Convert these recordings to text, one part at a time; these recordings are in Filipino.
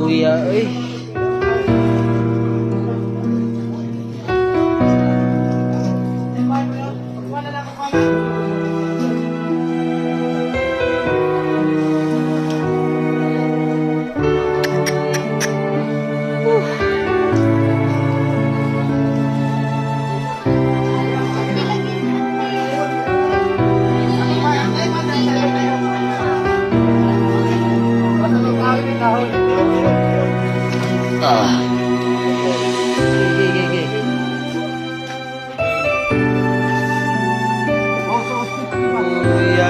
Kuya, ay. Ah. Kuya.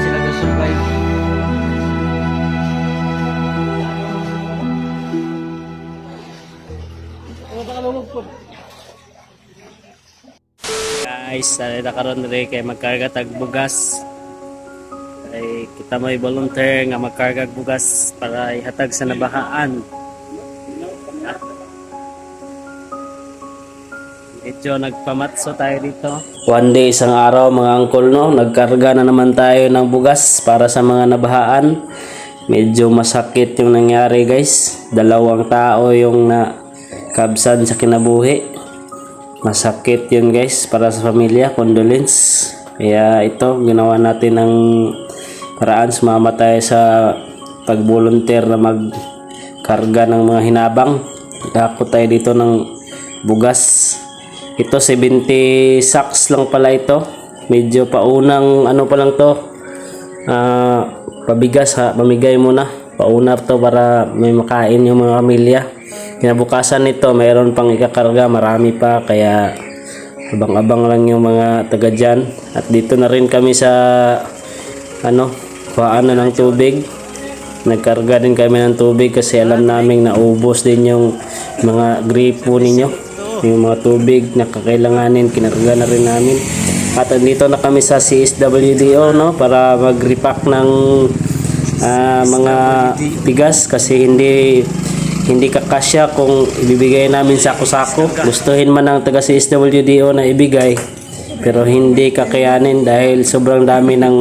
Sila na-survive. Guys, na karon rin kay magkarga tag bugas. Ay kita may volunteer nga magkarga og bugas para ihatag sa nabahaan. Medyo nagpamatso tayo dito. One day, isang araw mga angkol, no, nagkarga na naman tayo ng bugas para sa mga nabahaan. Medyo masakit yung nangyari, guys. 2 tao yung nakabsan sa kinabuhi. Masakit yun, guys, para sa pamilya. Condolence. Kaya ito, ginawa natin ng paraan. Sumama tayo sa pag-volunteer na magkarga ng mga hinabang. Dako tayo dito ng bugas. Ito 70 sacks lang pala ito. Medyo paunang ano pa lang to. Pabigas ha, pamigay muna. Pauna to para may makain yung mga pamilya. Kinabukasan nito, mayroon pang ikakarga, marami pa, kaya abang-abang lang yung mga taga dyan. At dito na rin kami sa kuhaan na ng tubig. Nagkarga din kami ng tubig kasi alam namin naubos din yung mga gripo ninyo. Yung mga tubig na kakailanganin, kinarga na rin namin. At dito na kami sa CSWDO, no, para mag-repack ng mga bigas kasi hindi kakasya kung ibibigay namin sako-sako. Gustuhin man ng taga CSWDO na ibigay, pero hindi kakayanin dahil sobrang dami ng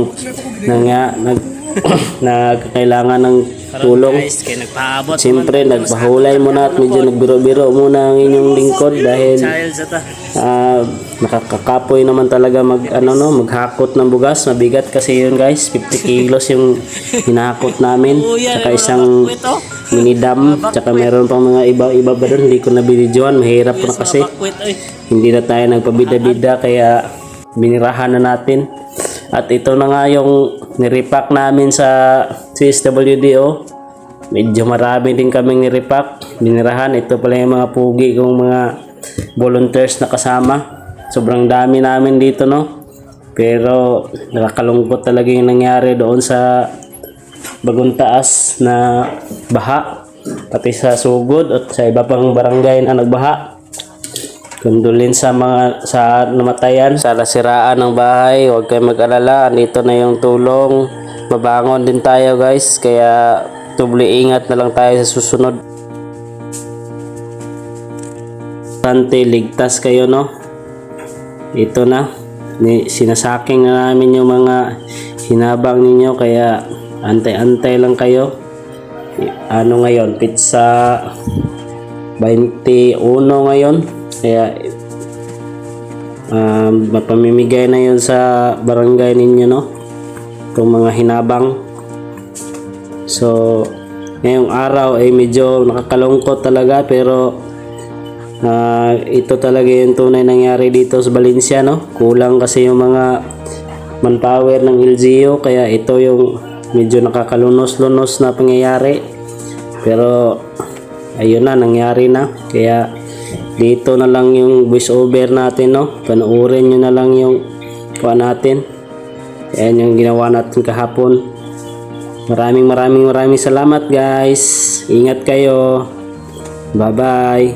kailangan ng tulong. Siyempre nagpahulay muna at medyo nagbiro-biro muna ang inyong lingkod dahil nakakakapoy naman talaga maghakot ng bugas. Mabigat kasi yun, guys. 50 kilos yung hinakot namin, tsaka isang mini dam, tsaka meron pang mga iba ba doon, hindi ko nabidyoan, mahirap na kasi hindi na tayo nagpabida-bida kaya binirahan na natin. At ito na nga yung nirepack namin sa CSWDO. Medyo marami din kaming nirepack, binirahan. Ito pala yung mga pugi kong mga volunteers na kasama. Sobrang dami namin dito, no. Pero nakakalungkot talaga yung nangyari doon sa Bagong Taas na baha, pati sa Sugod at sa iba pang barangay na nagbaha. Condolence sa namatayan, sa nasiraan ng bahay. Huwag kayong mag-alala, andito na yung tulong. Mabangon din tayo, guys, kaya tubli ingat na lang tayo sa susunod. Sante, ligtas kayo, no. Ito na, sinasaking na namin yung mga hinabang ninyo, kaya antay-antay lang kayo. Ano ngayon, pizza 21 ngayon. Kaya mapamimigay na yun sa barangay ninyo, no, itong mga hinabang. So ngayong araw ay medyo nakakalungkot talaga, pero ito talaga yung tunay nangyari dito sa Valencia, no. Kulang kasi yung mga manpower ng LGU, kaya ito yung medyo nakakalunos-lunos na pangyayari, pero ayun na, nangyari na. Kaya dito na lang yung voice over natin, no. Panoorin nyo na lang yung kuha natin. Ayan yung ginawa natin kahapon. Maraming salamat, guys. Ingat kayo. Bye bye.